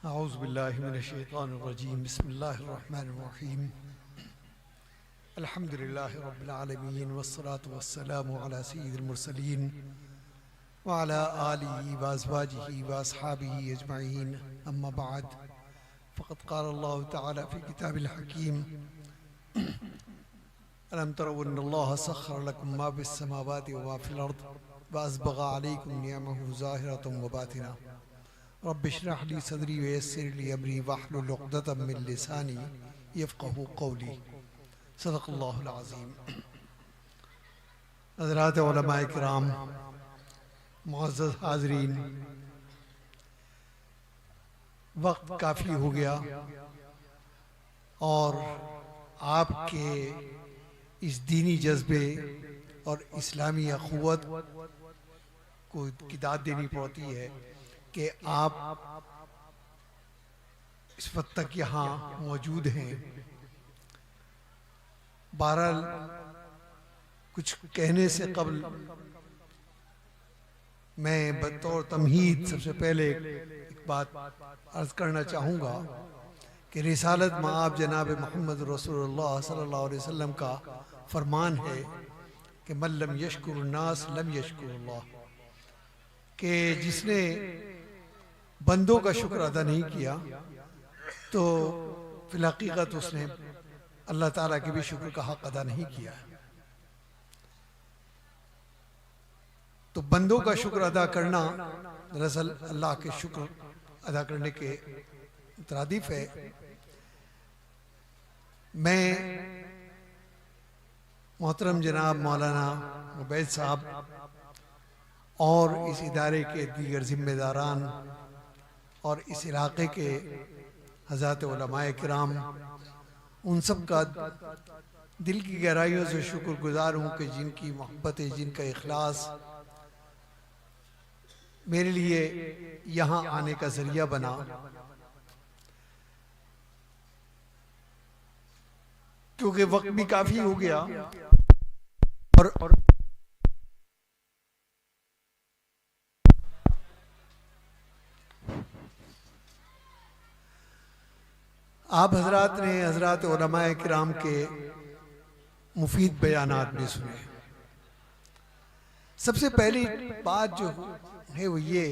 अऊज़ु बिल्लाहि मिनश्शैतानिर रजीम बिस्मिल्लाहिर रहमानिर रहीम अल्हम्दुलिल्लाहि रब्बिल आलमीन वस्सलातु वस्सलामु अला सय्यिदिल मुरसलीन व अला आलिहि व अज़वाजिहि व अस्हाबिहि अजमईन अम्मा बाद फ़क़द क़ाल अल्लाहु तआला फ़ी किताबिल हकीम अलम तरौ अन्नल्लाह सख़्ख़र लकुम मा फ़िस समावाति व मा फ़िल अर्द व अस्बग़ा अलैकुम निअमहु ज़ाहिरतन व बातिना रब्बि इश्रह ली सदरी व यस्सिर ली अमरी वहलुल उक़दतम मिन लिसानी यफ़क़हू क़ौली। सदक़ल्लाहुल अज़ीम। हज़रात उलमाए किराम, मुअज़्ज़ज़ हाज़रीन, वक्त काफ़ी हो गया और आपके इस दीनी जज्बे और इस्लामी अख़ुवत को की दाद देनी पड़ती है कि आप इस वक्त तक यहाँ मौजूद हैं। बहरहाल कुछ कहने से कबल मैं बतौर तमहीद सबसे पहले एक बात अर्ज करना चाहूँगा कि रिसालत मआब जनाब मोहम्मद रसूलुल्लाह सल्लल्लाहु अलैहि वसल्लम का फरमान है कि मन लम यशकुरुन नास लम यशकुरुल्लाह, कि जिसने बंदों का शुक्र अदा नहीं किया तो फिल हकीकत उसने अल्लाह ताला के भी शुक्र का हक अदा नहीं किया। तो बंदों का शुक्र अदा करना दरअसल अल्लाह के शुक्र अदा करने के मुतरादिफ है। मैं मोहतरम जनाब मौलाना उबैद साहब और इस इदारे के दीगर जिम्मेदारान और इस इलाके के हज़रात उलमाए किराम, उन सब का दिल की गहराइयों से शुक्रगुजार हूँ कि जिनकी मोहब्बत, जिनका इखलास मेरे लिए यहाँ आने का ज़रिया बना। क्योंकि वक्त भी काफ़ी हो गया और आप हजरात ने हजरात उलमाए किराम के मुफीद बयानात भी सुने। सबसे पहली बात जो है वो ये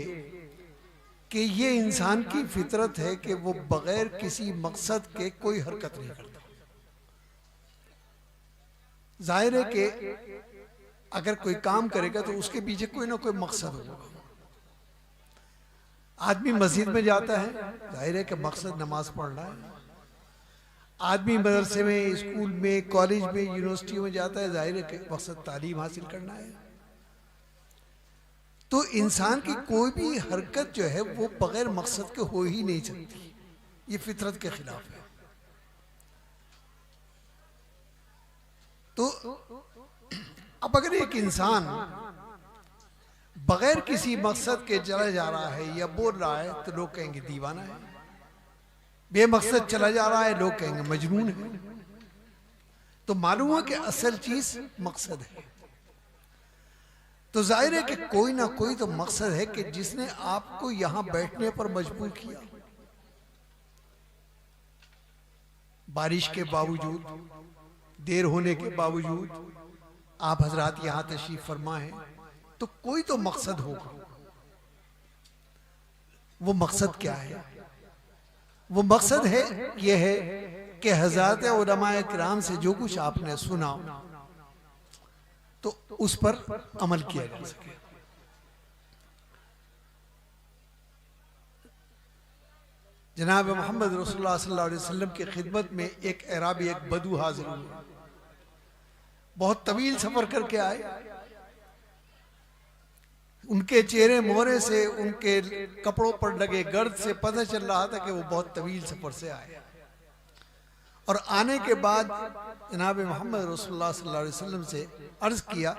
कि ये इंसान की फितरत है कि वो बगैर किसी मकसद के कोई हरकत नहीं करता। जाहिर है कि अगर कोई काम करेगा तो उसके पीछे कोई ना कोई मकसद होगा। आदमी मस्जिद में जाता है, जाहिर है कि मकसद नमाज पढ़ना है। आदमी मदरसे में, स्कूल में, कॉलेज में, यूनिवर्सिटी में जाता है, जाहिर है कि मकसद तालीम हासिल करना है। तो इंसान की कोई भी हरकत जो है वो बगैर मकसद के हो ही नहीं सकती। ये फितरत के खिलाफ है। तो अब अगर एक इंसान बगैर किसी मकसद के चला जा रहा है या बोल रहा है तो लोग कहेंगे दीवाना है। बेमकसद चला जा रहा है, लोग कहेंगे मजनून है। तो मालूम है कि असल चीज मकसद है। तो जाहिर है कि कोई ना कोई तो मकसद है कि जिसने आपको यहां बैठने पर मजबूर किया। बारिश के बावजूद, देर होने के बावजूद आप हजरात यहां तशरीफ फरमा है, तो कोई तो मकसद होगा। वो मकसद क्या है? वो मकसद है ये है कि हज़रात उलमाए किराम से जो कुछ आपने सुना तो उस पर अमल किया जा सके। जनाब मोहम्मद रसूलुल्लाह सल्लल्लाहु अलैहि वसल्लम की खिदमत में एक अराबी, एक बदू हाजिर हुआ। बहुत तवील सफर करके आए। उनके चेहरे मोहरे से, उनके कपड़ों पर लगे गर्द से पता चल रहा था कि वो बहुत तवील सफर से आए। और आने के बाद जनाब मोहम्मद रसूलुल्लाह सल्लल्लाहु अलैहि वसल्लम से अर्ज किया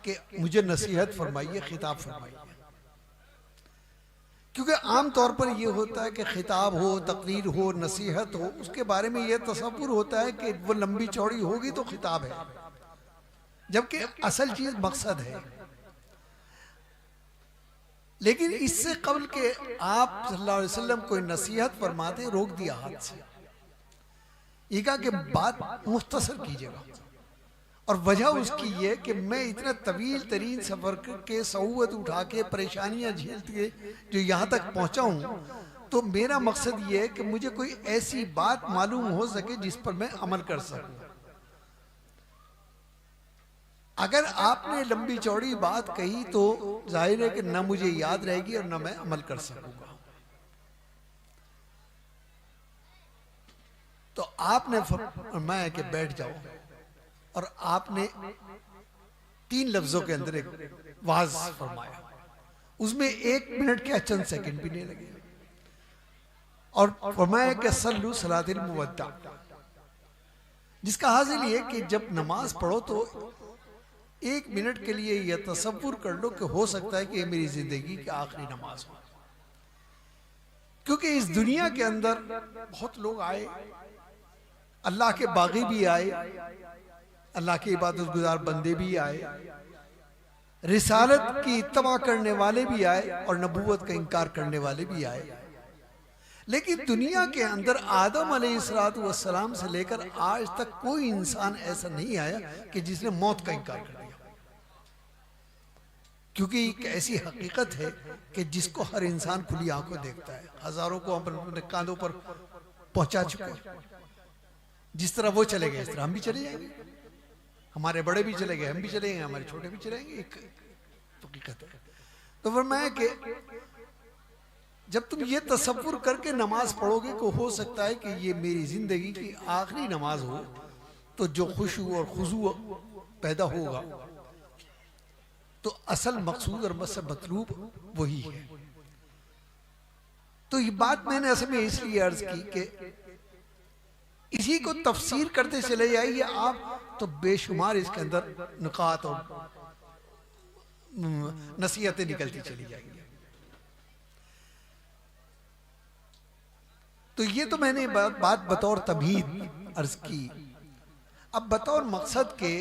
कि मुझे नसीहत फरमाइए, खिताब फरमाइए। क्योंकि आम तौर पर यह होता है कि खिताब हो, तकरीर हो, नसीहत हो, उसके बारे में यह तसव्वुर होता है कि वो लंबी चौड़ी होगी तो खिताब है, जबकि असल चीज मकसद है। लेकिन इससे कबल के आप सल्लल्लाहु अलैहि वसल्लम कोई नसीहत फरमाते, रोक दिया हाथ से। ये कहा कि बात मुख्तसर कीजिएगा, और वजह उसकी ये कि मैं इतना तवील तरीन सफ़र के सऊवत उठा के परेशानियां झेल के जो यहाँ तक पहुँचा हूँ, तो मेरा मकसद ये है कि मुझे कोई ऐसी बात मालूम हो सके जिस पर मैं अमल कर सकूँ। अगर आपने लंबी चौड़ी बात कही तो जाहिर है कि न मुझे याद रहेगी और न मैं अमल कर सकूंगा। तो आपने फरमाया कि बैठ जाओ, और आपने 3 लफ्जों के अंदर एक वाज फरमाया, उसमें 1 मिनट के चंद सेकंड भी नहीं लगे, और फरमाया कि सल्लू सलातिल मुवद्दा, जिसका हासिल ये कि जब नमाज पढ़ो तो 1 मिनट के लिए यह तसव्वुर कर लो कि हो सकता है कि ये मेरी जिंदगी की आखिरी नमाज हो, क्योंकि इस दुनिया के अंदर बहुत लोग आए, अल्लाह के बागी भी आए, अल्लाह के इबादत गुजार बंदे भी आए, रिसालत की इत्तबा करने वाले भी आए, और नबूवत का इनकार करने वाले भी आए। लेकिन दुनिया के अंदर आदम अलैहिस्सलाम से लेकर आज तक कोई इंसान ऐसा नहीं आया कि जिसने मौत का इनकार कर दिया, क्योंकि एक ऐसी हकीकत है कि जिसको हर इंसान खुली आंखों देखता है। हजारों को हम अपने कांधों पर पहुंचा चुके, जिस तरह वो चले गए इस तरह हम भी चले जाएंगे, हमारे बड़े भी चले गए, हम भी चले गए, हमारे छोटे भी चले जाएंगे, एक हकीकत है। तो फरमाया कि जब तुम ये तसव्वुर करके नमाज पढ़ोगे को हो सकता है कि ये मेरी जिंदगी की आखिरी नमाज हो, तो जो खुशू और खुजू पैदा होगा, तो असल मकसूद और मतलूब वही है। तो ये बात मैंने असल में इसलिए अर्ज की कि इसी को तफसीर करते चले जाइए आप, तो बेशुमार इसके अंदर नुकात और नसीहतें निकलती चली जाएंगी। तो ये तो मैंने बात बतौर तमहीद अर्ज की। अब बतौर मकसद के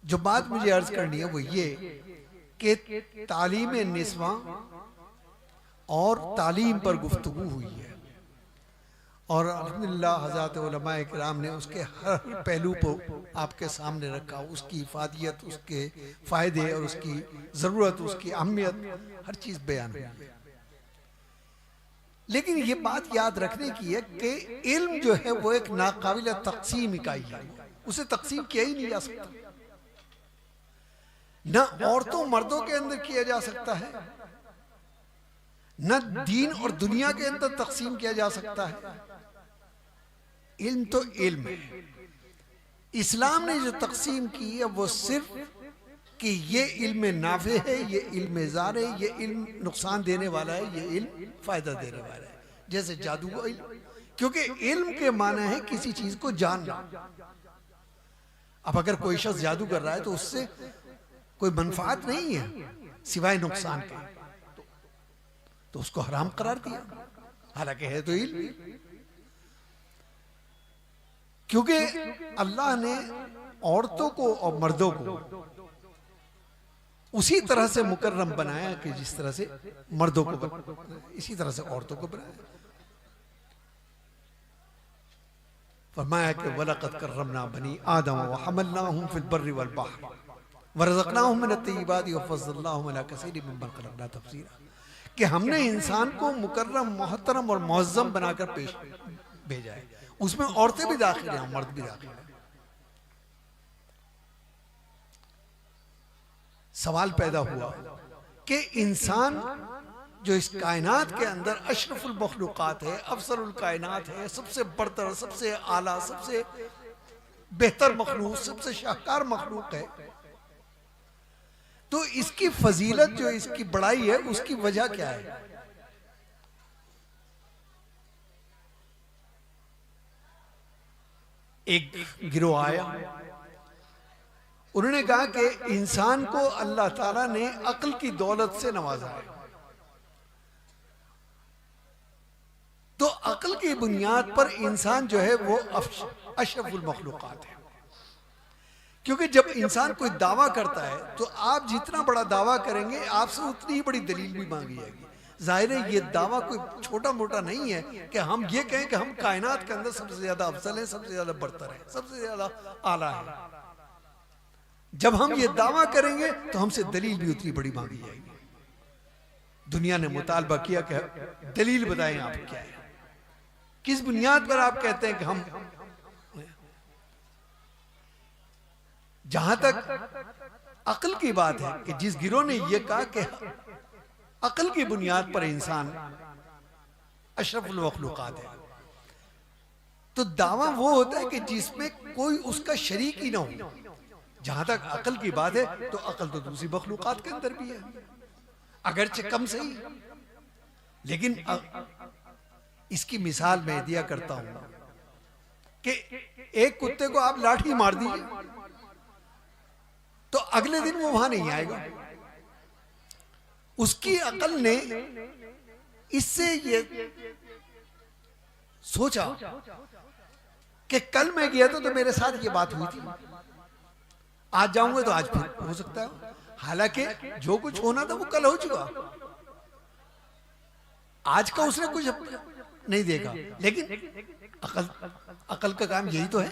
जो बात मुझे अर्ज करनी है वो ये कि तालीम निस्वां और तालीम पर गुफ्तगू हुई है, और अल्हम्दुलिल्लाह हज़रत उलमाए किराम ने उसके हर पहलू को आपके सामने रखा, उसकी इफादियत, उसके फ़ायदे और उसकी ज़रूरत, उसकी अहमियत, हर चीज़ बयान हुई है। लेकिन ये बात याद रखने की है कि इल्म जो है वो एक नाकाबिल तक़सीम इकाई है, उसे तक़सीम किया ही नहीं जा सकता। न औरतों मर्दों के अंदर किया जा सकता है, न दीन और दुनिया के अंदर तक़सीम किया जा सकता है। इल्म तो इल्म है। इस्लाम ने जो तक़सीम की है वो सिर्फ कि ये इल्म नाफे है, ये इल्म ज़ार है, ये इल्म नुकसान देने वाला है, ये इल्म फायदा देने वाला है, जैसे जादू का इल्म, क्योंकि इल्म के माना है किसी चीज को जानना। अब अगर कोई शख्स जादू कर रहा है तो उससे कोई मनफात नहीं है सिवाय नुकसान के, तो उसको हराम करार दिया, हालांकि है तो इल्म। क्योंकि अल्लाह ने औरतों को और मर्दों को उसी तरह से मुकर्रम बनाया कि जिस तरह से मर्दों को इसी तरह से औरतों को बनाया। फरमाया कि वलक़द कर्रमना बनी आदम व हमलनाहुम फिल बर्रि वल बहर व रज़क़नाहुम मिनत तय्यिबाति व फ़ज़्ज़लनाहुम अला कसीरिम मिम्मन ख़लक़ना तफ़सीरा, कि हमने इंसान को मुकर्रम, मोहतरम और मुअज़्ज़म बनाकर पेश भेजा है। उसमें औरतें भी दाखिल हैं, मर्द भी दाखिल हैं। सवाल पैदा हुआ कि इंसान जो इस कायनात के अंदर अशरफुल मखलूक़ात है, अफसरुल कायनात है, सबसे बढ़तर, सबसे आला, सबसे बेहतर मखलूक, सबसे शाहकार मखलूक है, तो इसकी फजीलत जो इसकी बड़ाई है उसकी वजह क्या है? एक गिरोह आया, उन्होंने कहा कि इंसान को अल्लाह ताला ने अक्ल की दौलत से नवाजा है, तो अक्ल की बुनियाद पर इंसान जो है वो अशरफुल मखलूक़ात है, क्योंकि जब इंसान कोई दावा करता है तो आप जितना बड़ा दावा करेंगे आपसे उतनी ही बड़ी दलील भी मांगी जाएगी। जाहिर है ये दावा कोई छोटा मोटा नहीं है कि हम ये कहें कि हम कायनात के अंदर सबसे ज्यादा अफजल हैं, सबसे ज्यादा बरतर हैं, सबसे ज्यादा आला है। जब हम ये दावा करेंगे तो हमसे दलील भी उतनी बड़ी मांगी जाएगी। दुनिया ने मुतालबा किया कि दलील बताएं आप क्या है, किस बुनियाद पर आप कहते हैं कि हम। जहां तक अक्ल की बात है कि जिस गिरोह ने यह कहा कि अक्ल की बुनियाद पर इंसान अशरफुल मखलूकात है, तो दावा वो होता है कि जिसमें कोई उसका शरीक ही ना हो। जहां तक अक्ल की बात है तो अक्ल तो दूसरी मखलूकात के अंदर भी है, अगरचे कम सही। लेकिन इसकी मिसाल मैं दिया करता हूं कि एक कुत्ते को आप लाठी मार दीजिए तो अगले दिन वो वहां नहीं आएगा। उसकी अकल ने इससे ये सोचा कि कल मैं गया तो मेरे साथ ये बात हुई थी, आज जाऊंगा तो आज फिर हो सकता है। हालांकि जो कुछ होना था वो कल हो चुका, आज का उसने कुछ नहीं देखा। लेकिन अकल का काम यही तो है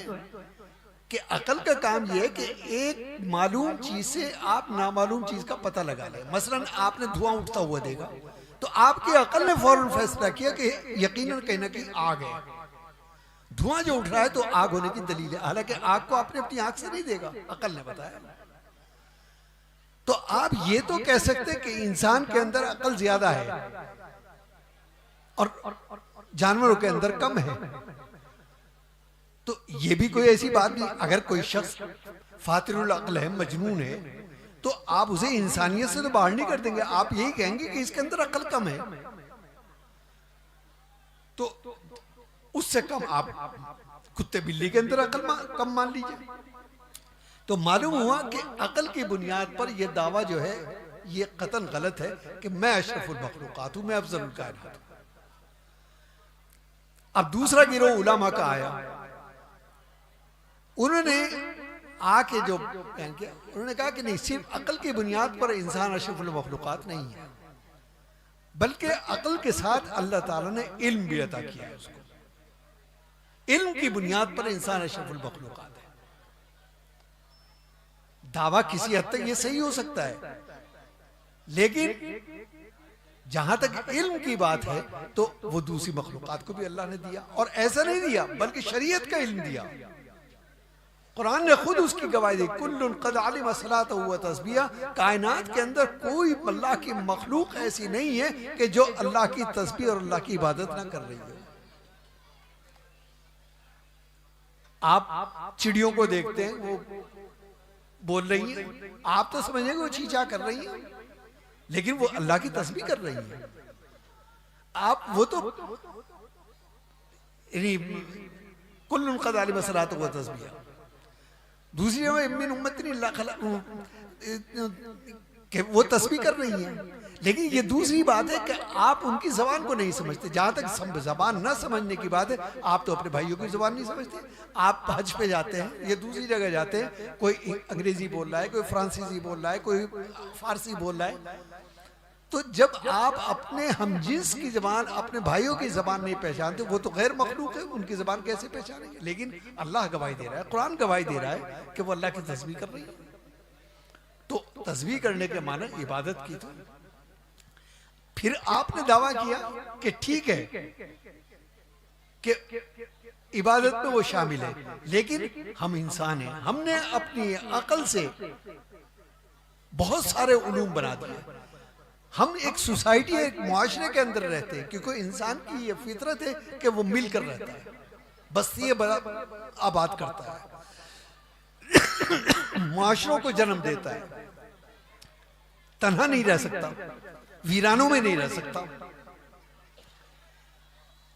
कि अकल का काम यह है कि एक मालूम चीज से आप नामालूम चीज का पता लगा ले। मसलन आपने धुआं उठता हुआ देखा तो आपकी अकल ने फौरन फैसला किया कि यकीनन कहीं ना कहीं आग है। धुआं जो उठ रहा है तो आग होने की दलील है, हालांकि आग को आपने अपनी आंख से नहीं देखा, अकल ने बताया। तो आप ये तो कह सकते कि इंसान के अंदर अकल ज्यादा है और जानवरों के अंदर कम है। तो ये भी कोई ऐसी बात नहीं। अगर कोई शख्स फातिरुल अक्ल है, मजनून है, तो आप उसे इंसानियत से तो बाहर नहीं कर देंगे। आप यही कहेंगे कि इसके अंदर अक्ल कम है, तो उससे कम आप कुत्ते बिल्ली के अंदर अक्ल कम मान लीजिए। तो मालूम हुआ कि अक्ल की बुनियाद पर यह दावा जो है ये कतन गलत है कि मैं अशरफुल मखलूकात हूं, मैं अफजलुल कायनात हूं। अब दूसरा गिरोह उलमा का आया, उन्होंने आके जो बयान किया, उन्होंने कहा कि नहीं, सिर्फ अकल की बुनियाद पर इंसान अशरफुल मखलूकात नहीं है, बल्कि अकल के साथ अल्लाह ताला ने इल्म भी अता किया है उसको। इल्म की बुनियाद पर इंसान अशरफुल मखलूकात है। दावा किसी हद तक ये सही हो सकता है, लेकिन जहां तक इल्म की बात है तो वो दूसरी मखलूकात को भी अल्लाह ने दिया, और ऐसा नहीं दिया बल्कि शरीयत का इल्म दिया। कुरान ने खुद उसकी गवाही दी, कुल्लुन क़द अलिम सलात व तस्बीह। कायनात के अंदर कोई अल्लाह की मखलूक ऐसी नहीं है कि जो अल्लाह की तस्बीह और अल्लाह की इबादत ना कर रही है। आप चिड़ियों को देखते हैं, वो बोल रही है, आप तो समझेंगे वो चींचा कर रही है, लेकिन वो अल्लाह की तस्बीह कर रही है। आप वो तो कुल्लुन क़द अलिम सलात व तस्बीह। दूसरी मिन उम्मतिन कि वो तस्बीह कर रही है, लेकिन ये दूसरी बात है कि आप उनकी जबान को नहीं समझते। जहां तक जबान न समझने की बात है, आप तो अपने भाइयों की जबान नहीं समझते। आप हज पे जाते हैं, ये दूसरी जगह जाते हैं, कोई अंग्रेजी बोल रहा है, कोई फ्रांसीसी बोल रहा है, कोई फारसी बोल रहा है, तो जब आप अपने हमजिन्स की जबान, अपने भाइयों की जबान नहीं पहचानते, वो तो गैर मखलूक है, उनकी जबान कैसे पहचानेंगे? लेकिन अल्लाह गवाही दे रहा है, कुरान गवाही दे रहा है कि वो अल्लाह की तस्बीह कर रही है। तो तस्बीह करने के माने इबादत की। तो फिर आपने दावा किया कि ठीक है कि इबादत में वो शामिल है, लेकिन हम इंसान हैं, हमने अपनी अकल से बहुत सारे उलूम बना दिए। हम एक सोसाइटी, एक मुआशरे के अंदर रहते हैं, क्योंकि इंसान की ये फितरत है कि वो मिलकर रहता है, बस्ती आबाद करता है, मुआशरों को जन्म देता है, तन्हा नहीं रह सकता, वीरानों में नहीं रह सकता।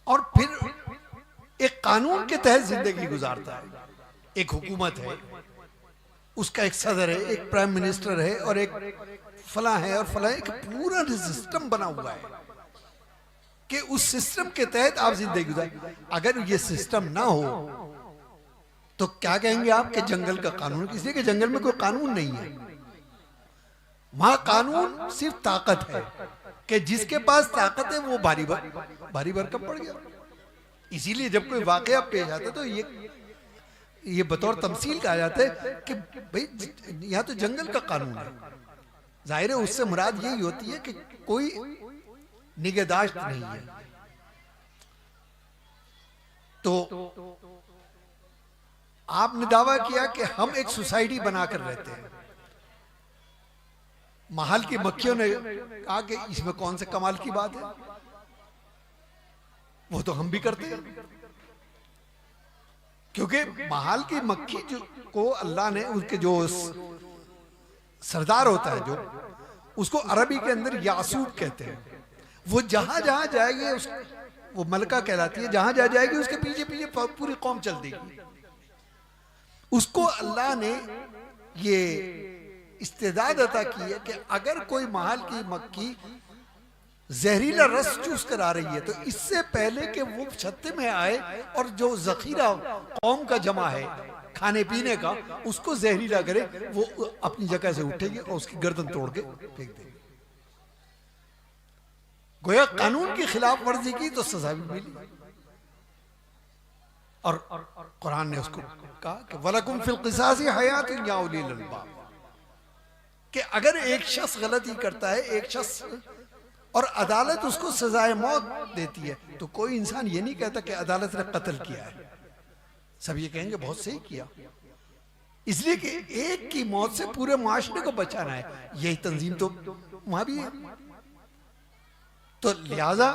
और फिर एक कानून के तहत जिंदगी गुजारता है। एक हुकूमत है, उसका एक सदर है, एक प्राइम मिनिस्टर है, और एक फला है और फला है। एक पूरा सिस्टम बना हुआ है कि उस सिस्टम के तहत आप जिंदगी गुजार। अगर ये सिस्टम ना हो तो क्या कहेंगे आप कि जंगल का कानून, इसलिए कि जंगल में कोई कानून नहीं है। वहां कानून सिर्फ ताकत है कि जिसके पास ताकत है वो भारी भरकम पड़ गया। इसीलिए जब कोई वाकया पेश आता है तो ये बतौर तमसील कहा जाता है कि भाई यहाँ तो जंगल का कानून है। जाहिर है उससे मुराद यही होती है कि कोई निगहदाश्त नहीं है। तो आपने दावा किया कि हम एक सोसाइटी बनाकर रहते हैं। महल की मक्खियों ने कहा कि इसमें कौन से कमाल की बात है, वो तो हम भी करते हैं। क्योंकि महल की मक्खी को अल्लाह ने उसके जो सरदार होता है जो, उसको अरबी के अंदर यासूब कहते हैं। वो जहां जहां जाएगी वो मलका कहलाती है, जहां जहां जाएगी उसके पीछे पीछे पूरी कौम चल देगी। उसको अल्लाह ने ये इस्तेदाद अता की है कि अगर कोई महल की मक्खी जहरीला रस चूस कर आ रही है तो इससे पहले कि वो छत्ते में आए और जो जखीरा कौम का जमा है खाने पीने का उसको जहरीला करे, वो अपनी जगह से उठेगी और उसकी गर्दन तोड़ के फेंक देगी। गोया कानून की खिलाफ वर्जी की तो सजा भी मिली। और कुरान ने उसको कहा कि वलकुम फिल क़िसासी हयातुन या उलिल अलबाब, कि अगर एक शख्स गलती करता है, एक शख्स और अदालत उसको सजाए मौत देती है, तो कोई इंसान ये नहीं कहता कि अदालत ने कत्ल किया है। सब ये कहेंगे बहुत सही किया, इसलिए कि एक की मौत से पूरे माशरे को बचाना है। यही तंजीम तो वहां भी है। तो लिहाजा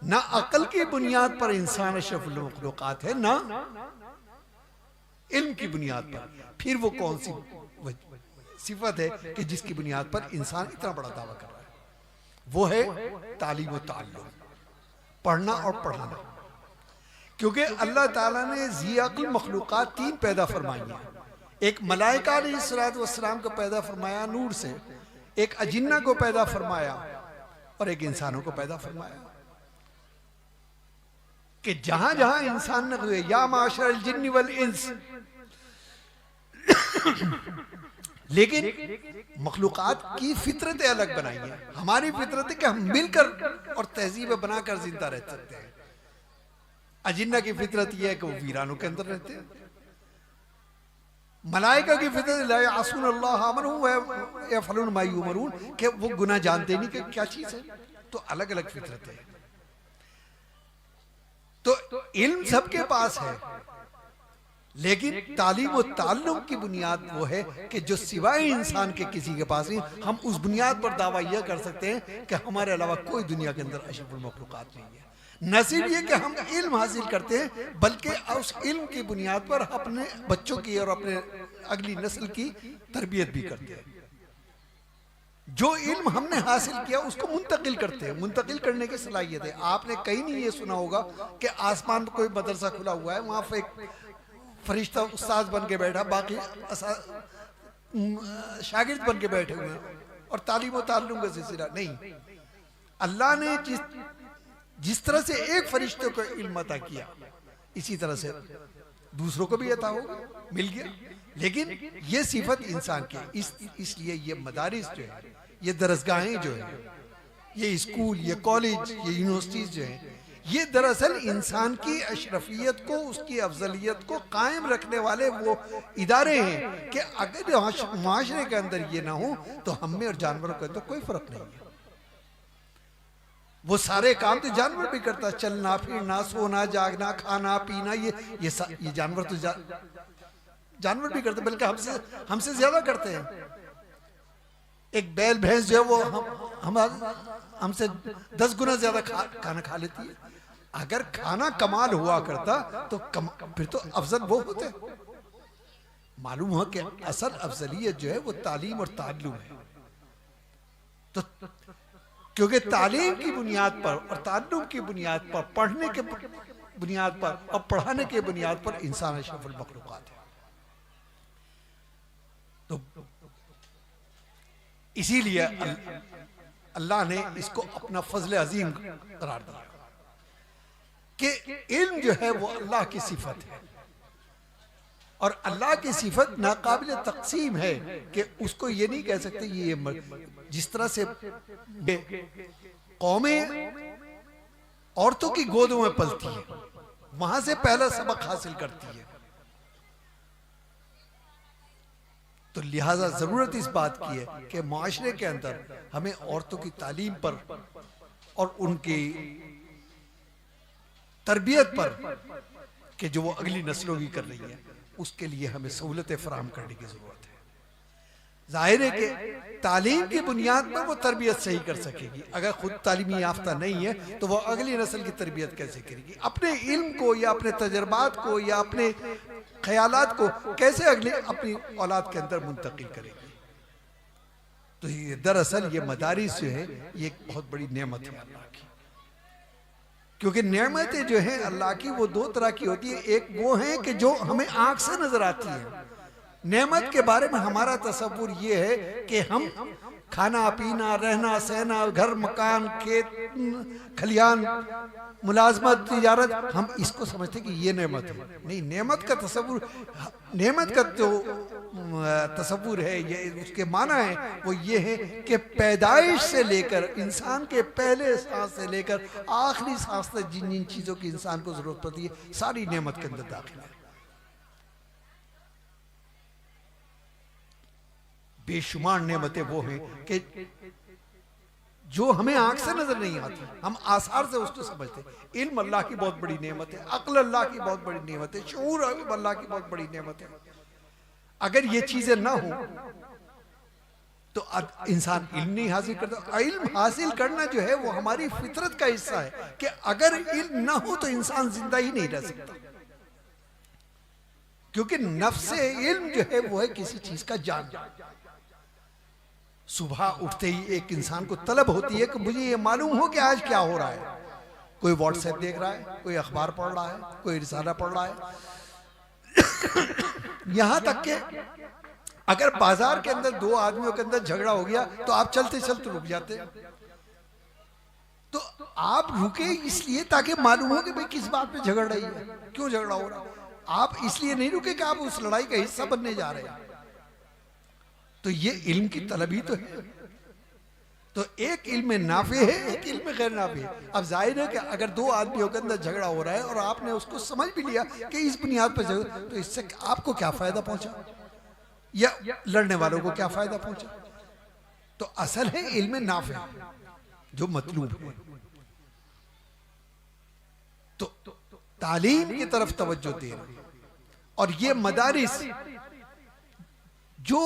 ना अकल की बुनियाद पर इंसान अशरफुल मखलूकात है, ना इल्म की बुनियाद पर। फिर वो कौन सी सिफत है कि जिसकी बुनियाद पर इंसान इतना बड़ा दावा कर रहा है? वो है तालीम व ताल्लुम, पढ़ना और पढ़ाना। क्योंकि अल्लाह ताला ने ज़ियाकुल मखलूकात तीन पैदा फरमाई हैं। एक मलाइका अलैहिस्सलातु वस्सलाम को पैदा फरमाया नूर से, एक अजिन्ना को पैदा फरमाया और एक इंसानों को पैदा फरमाया। कि जहां जहां इंसान ने हुए या माशरल जिन्नि वल इंस, लेकिन मखलूकात की फितरतें अलग बनाई हैं। हमारी फितरत है कि हम मिलकर और तहजीब बनाकर जिंदा रह सकते हैं। अजिन्ना की फितरत यह है कि वो वीरानों के अंदर रहते हैं। मलाइका की फितरत ला यासून अल्लाह अमरहु व यफअलून मा युमरून, कि वो गुनाह जानते नहीं कि क्या चीज है। तो अलग अलग फितरत है। तो इल्म सबके पास है, लेकिन तालीम और ताल्लुम की बुनियाद वो है कि जो सिवाय इंसान के किसी के पास नहीं। हम उस बुनियाद पर दावा यह कर सकते हैं कि हमारे अलावा कोई दुनिया के अंदर अशरफुल मखलूकात नहीं है। न सिर्फ ये कि हम इल्म हासिल करते हैं, बल्कि उस इल्म की बुनियाद पर अपने बच्चों की और अपने अगली नस्ल की तरबियत भी करते हैं। जो इल्म हमने हासिल किया उसको मुंतकिल करते हैं। मुंतकिल करने की सलाहियत है। आपने कहीं नहीं ये सुना होगा कि आसमान पर कोई मदरसा खुला हुआ है, वहां पर एक फरिश्ता उस्ताद बन के बैठा, बाकी शागिर्द बन के बैठे हुए हैं और तालीम और ताल्लुम का सिलसिला नहीं। अल्लाह ने जिस तरह से एक फरिश्ते को इल्म अता किया, इसी तरह से दूसरों को भी अता होगा, मिल गया। लेकिन ये सिफत इंसान की, इसलिए ये मदारिस जो है, ये दरसगाहें जो है, ये स्कूल, ये कॉलेज, ये यूनिवर्सिटीज जो है, ये दरअसल इंसान की अशरफियत को, उसकी अफजलियत को कायम रखने वाले वो इदारे हैं कि अगर माशरे के अंदर ये ना हो तो हम में और जानवरों के अंदर कोई फर्क नहीं है। वो सारे काम तो जानवर भी करता है, चलना फिरना, सोना जागना, खाना पीना, ये जानवर तो जानवर भी करते, बल्कि हमसे ज्यादा करते हैं। एक बैल भैंस जो है वो हमसे 10 गुना ज्यादा खाना खा लेती है। अगर खाना कमाल हुआ करता तो फिर तो अफजल वो होते। मालूम हो कि असल अफजलियत जो है वो तालीम और ताल्लुम है। तो क्योंकि तालीम की बुनियाद पर और ताल्लुम की बुनियाद पर, पढ़ने के बुनियाद पर और पढ़ाने के बुनियाद पर इंसान अशरफुल मखलूकात है। तो इसीलिए अल्लाह ने इसको अपना फजल अजीम करार दिया कि इल्म जो है वो अल्लाह की सिफत है। और अल्लाह की सिफत नाकाबिल तकसीम है कि उसको ये नहीं कह सकते ये जिस तरह से कौमें औरतों की गोदों में पलती है, वहां से पहला सबक हासिल करती है। तो लिहाजा जरूरत इस बात की है कि मुआशरे के अंदर हमें औरतों की तालीम पर और उनकी तरबियत पर कि जो वो अगली नस्लों की कर रही है, उसके लिए हमें सहूलतें फराहम करने की जरूरत है। जाहिर है कि तालीम की बुनियाद पर वो तरबियत सही कर सकेगी। अगर खुद तालीमी याफ्ता नहीं है तो वो अगली नस्ल की तरबियत कैसे करेगी? अपने इल्म को या अपने तजर्बात को या अपने ख्यालात को कैसे अगले अपनी औलाद के अंदर मुंतकिल करेगी? तो ये दरअसल ये मदारिस जो है ये एक बहुत बड़ी नेमत है अल्लाह की, क्योंकि नेमतें जो है अल्लाह की वो दो तरह की होती है। एक वो है कि जो हमें आंख से नजर आती है। नेमत के बारे में हमारा तसव्वुर ये है कि हम खाना पीना, रहना सहना, घर मकान, खेत खलियान, मुलाजमत, तिजारत, हम इसको समझते कि ये नेमत है। नहीं, नेमत का तसव्वुर, नेमत का जो तसव्वुर है, ये उसके माना है वो ये है कि पैदाइश से लेकर इंसान के पहले सांस से लेकर आखिरी सांस तक जिन जिन चीज़ों की इंसान को जरूरत पड़ती है, सारी नेमत के अंदर दाखिल है। बेशुमार नेमतें वो हैं कि जो हमें आंख से नजर नहीं आती, हम आसार से उसको समझते हैं। इल्म अल्लाह की बहुत बड़ी नेमत है, अक्ल अल्लाह की बहुत बड़ी नेमत है, शऊर अल्लाह की बहुत बड़ी नेमत है। अगर ये चीजें ना हो तो इंसान इल्म नहीं हासिल करता। इल्म हासिल करना जो है वो हमारी फितरत का हिस्सा है कि अगर इल्म ना हो तो इंसान जिंदा ही नहीं रह सकता, क्योंकि नफ्से इल्म जो है वो है किसी चीज का जान। सुबह उठते ही एक इंसान को तलब होती है कि मुझे ये मालूम हो कि आज क्या हो रहा है। कोई व्हाट्सएप देख रहा है, कोई अखबार पढ़ रहा है, कोई रिसाला पढ़ रहा है। यहां तक कि अगर बाजार के अंदर दो आदमियों के अंदर झगड़ा हो गया तो आप चलते चलते रुक जाते। तो आप रुके इसलिए ताकि मालूम हो कि भाई किस बात पे झगड़ रही है, क्यों झगड़ा हो रहा है। आप इसलिए नहीं रुके कि आप उस लड़ाई का हिस्सा बनने जा रहे हैं। तो ये इल्म की तलब ही तो है। तो एक इल्म नाफे है, एक इल्म गैर नाफे है। अब जाहिर है कि अगर दो आदमियों के अंदर झगड़ा हो रहा है और आपने उसको समझ भी लिया कि इस बुनियाद पर झगड़ा, तो इससे आपको क्या फायदा पहुंचा या लड़ने वालों को क्या फायदा पहुंचा? तो असल है इल्म नाफे जो मतलूब है। तो तालीम की तरफ तवज्जो देना, और ये मदारिस जो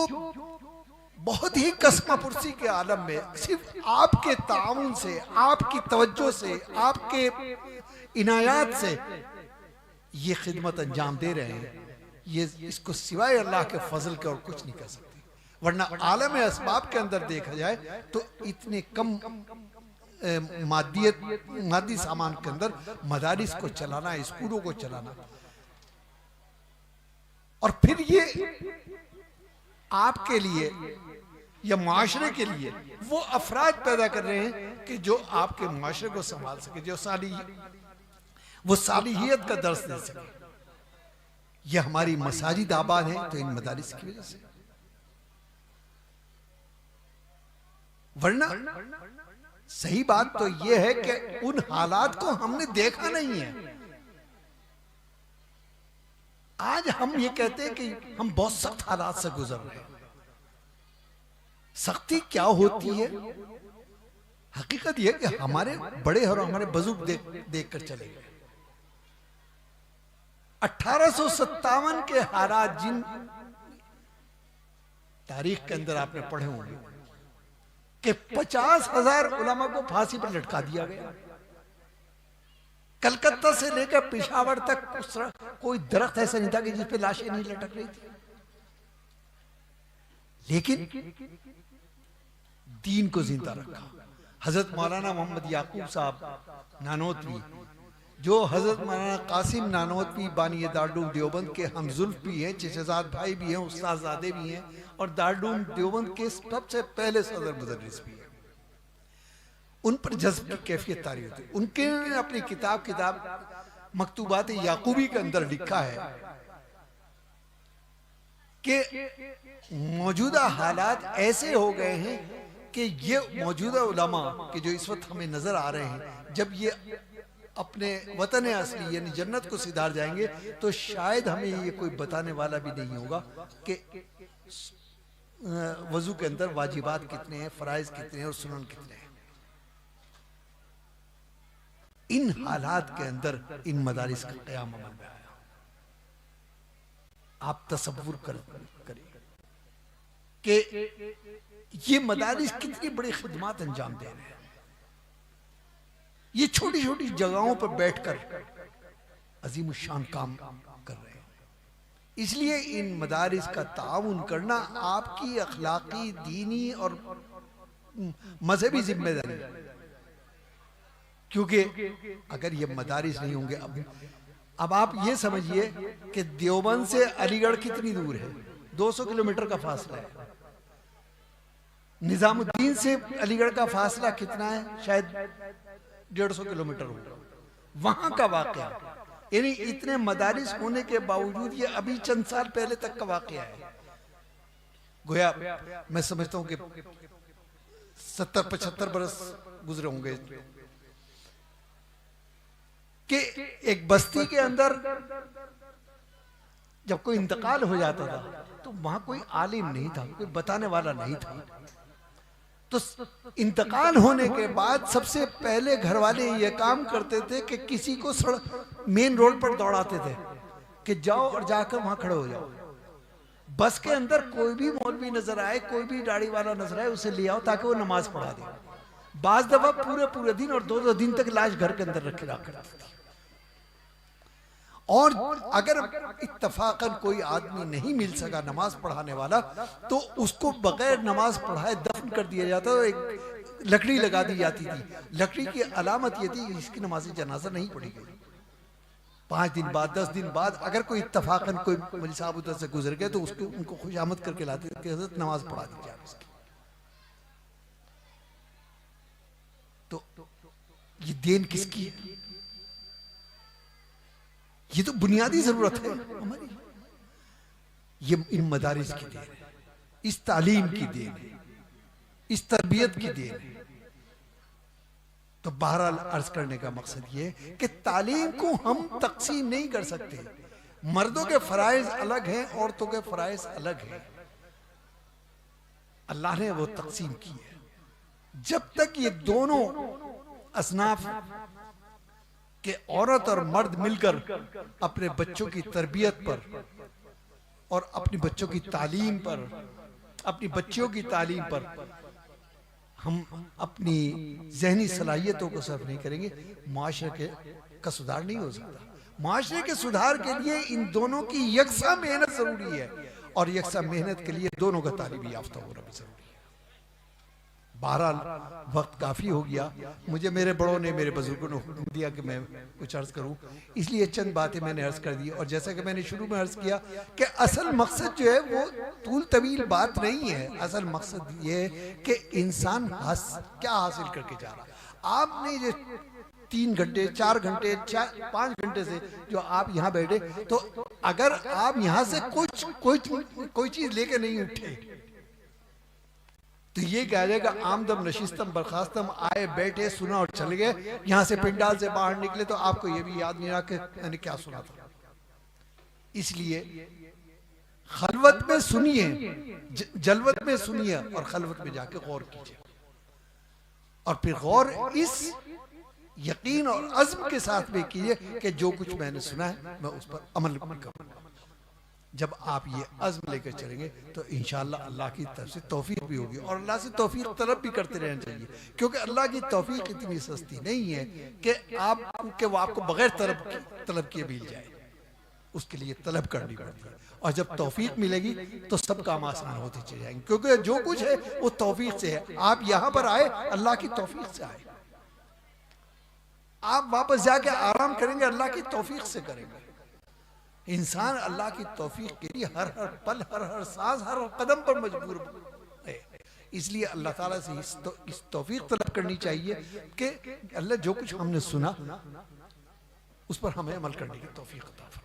बहुत ही कसमा पुरसी के आलम में सिर्फ आपके ताउन से, आपकी तवज्जो से, आपके इनायात से ये खिदमत अंजाम दे रहे हैं, ये इसको सिवाय अल्लाह के फजल के और कुछ नहीं कर सकते। वरना आलम असबाब के अंदर देखा जाए तो इतने कम मादी सामान के अंदर मदारिस को चलाना, स्कूलों को चलाना, और फिर ये आपके लिए या माशरे के लिए वो अफराद पैदा कर रहे हैं कि जो आपके माशरे को संभाल सके, जो वो सालिहियत का दर्स दे सके। ये हमारी मसाजिद आबाद है तो इन मदारिस की वजह से, वरना सही बात तो यह है कि उन हालात को हमने देखा नहीं है। आज हम ये कहते हैं कि हम बहुत सख्त हालात से गुजर रहे हैं। सख्ती क्या होती है? हकीकत यह कि हमारे बड़े और हमारे बुजुर्ग देख कर चले गए। 1857 के हालात जिन तारीख के अंदर आपने पढ़े होंगे कि 50,000 उलमा को फांसी पर लटका दिया गया। कलकत्ता से लेकर पेशावर तक कोई दरख्त ऐसा नहीं था कि जिस पे लाशें नहीं लटक रही थी। लेकिन दीन को जिंदा रखा। हजरत मौलाना मोहम्मद याकूब साहब नानोतवी, जो हजरत मौलाना कासिम नानोतवी बानी दारुल देवबंद के हमजुल्फ भी हैं, चचेज़ाद भाई भी हैं, उस्तादजादे भी हैं, और दारुल देवबंद के सबसे पहले सदर मुदर्रिस भी हैं। उन पर जज्ब की कैफियत तारी होती है। उनके अपनी किताब मकतूबात याकूबी के अंदर लिखा है कि मौजूदा हालात ऐसे हो गए हैं कि ये मौजूदा उलमा कि जो इस वक्त हमें नजर आ रहे हैं, जब ये अपने वतन असली यानी जन्नत को सिधार जाएंगे तो शायद हमें ये कोई बताने वाला भी नहीं होगा कि वजू के अंदर वाजिबात कितने हैं, फराइज कितने हैं और सुनन कितने हैं। इन हालात के अंदर इन मदारिस का क़याम अमल में आया। आप तसव्वुर करें कि ये मदारिस कितनी बड़ी खिदमत अंजाम दे रहे हैं। ये छोटी छोटी जगहों पर बैठकर अजीम शान काम कर रहे हैं। इसलिए इन मदारिस का ताउन करना आपकी अखलाकी, दीनी और मजहबी जिम्मेदारी है। क्योंकि अगर ये मदारिस नहीं होंगे, अब आप ये समझिए कि देवबंद से अलीगढ़ कितनी दूर है, 200 किलोमीटर का फासला है। निजामुद्दीन से अलीगढ़ का फासला कितना है, शायद 150 किलोमीटर होगा। वहां का वाकया, यानी इतने मदारिस होने के बावजूद ये अभी चंद साल पहले तक का वाकया है। गोया मैं समझता हूं कि 70-75 बरस गुजरे होंगे कि एक बस्ती के अंदर जब कोई इंतकाल हो जाता था तो वहां कोई आलिम नहीं था, कोई बताने वाला नहीं था। तो इंतकाल होने के बाद सबसे पहले घर वाले ये काम करते थे कि किसी को मेन रोड पर दौड़ाते थे कि जाओ और जाकर वहां खड़े हो जाओ। बस के अंदर कोई भी मौलवी नजर आए, कोई भी दाढ़ी वाला नजर आए, उसे ले आओ ताकि वो नमाज पढ़ा दे। बाज दफा पूरे दिन और 2 दिन तक लाश घर के अंदर रखे रखा करती थी। और अगर इत्तफाकन कोई आदमी नहीं मिल सका नमाज पढ़ाने वाला, तो उसको बगैर नमाज पढ़ाए दफन कर दिया जाता। तो एक लकड़ी लगा दी जाती थी। लकड़ी की अलामत ये थी इसकी नमाज जनाजा नहीं पढ़ी गई। 5 दिन बाद, 10 दिन बाद अगर कोई इत्तफाकन कोई मौलवी साहब उधर से गुजर गए तो उसको उनको खुशामद करके लाते थे, नमाज पढ़ा दी जाए उसकी। तो ये देन किसकी है? ये तो बुनियादी जरूरत है हमारी। ये इन मदारिस की देन है, इस तालीम की देन है, इस तरबियत की देन है। तो बहरहाल अर्ज करने का मकसद ये कि तालीम को हम तकसीम नहीं कर सकते। मर्दों के फराइज अलग हैं, औरतों के फराइज अलग हैं। अल्लाह ने वो तकसीम की है। जब तक ये दोनों असनाफ कि औरत और मर्द मिलकर अपने बच्चों की तरबियत पर और अपने बच्चों की तालीम पर, अपनी बच्चियों की तालीम पर हम अपनी जहनी सलाहियतों को सर्व नहीं करेंगे, माशरे का सुधार नहीं हो सकता। माशरे के सुधार के लिए इन दोनों की यकसा मेहनत जरूरी है, और यकसा मेहनत के लिए दोनों का तालीमी याफ्ता होना भी जरूरी है। बहरहाल वक्त काफ़ी हो गया। मुझे मेरे बड़ों ने, मेरे बुजुर्गों ने हुक्म दिया कि मैं कुछ अर्ज़ करूं, इसलिए चंद बातें मैंने अर्ज़ कर दी। और जैसा कि मैंने शुरू में अर्ज़ किया कि असल मकसद जो है वो तूल तवील बात नहीं है। असल मकसद ये है कि इंसान क्या हासिल करके जा रहा है। आपने ये 3 घंटे, 4 घंटे, 5 घंटे से जो आप यहाँ बैठे, तो अगर आप यहाँ से कोई चीज़ लेके नहीं उठे तो ये कह जाएगा आमदम नशिस्तम बर्खास्तम, आए बैठे सुना और चले गए। यहां से पिंडाल से बाहर निकले तो आपको ये भी याद नहीं रहा कि मैंने क्या सुना था। इसलिए खलवत में सुनिए, जलवत में सुनिए और खलवत में जाके गौर कीजिए, और फिर गौर इस यकीन और अज़्म के साथ में कीजिए कि जो कुछ मैंने सुना है मैं उस पर अमल करूंगा। जब आप ये अज़्म लेकर चलेंगे तो इंशाअल्लाह अल्लाह की तरफ से तौफीक भी होगी, और अल्लाह से तौफीक तलब भी करते रहना चाहिए। क्योंकि अल्लाह की तौफीक इतनी सस्ती नहीं है कि वो आपको बगैर तलब किए मिल जाए। उसके लिए तलब करनी पड़ती है, और जब तौफीक मिलेगी तो सब काम आसान होते चले जाएंगे। क्योंकि जो कुछ है वो तौफीक से है। आप यहाँ पर आए अल्लाह की तौफीक से आए, आप वापस जाके आराम करेंगे अल्लाह की तौफीक से करेंगे। इंसान अल्लाह की तौफीक के लिए हर पल, हर सांस, हर कदम पर मजबूर है। इसलिए अल्लाह ताला से इस तौफीक तलब करनी चाहिए कि अल्लाह जो कुछ हमने सुना उस पर हमें अमल करने की तौफीक अता फरमाए।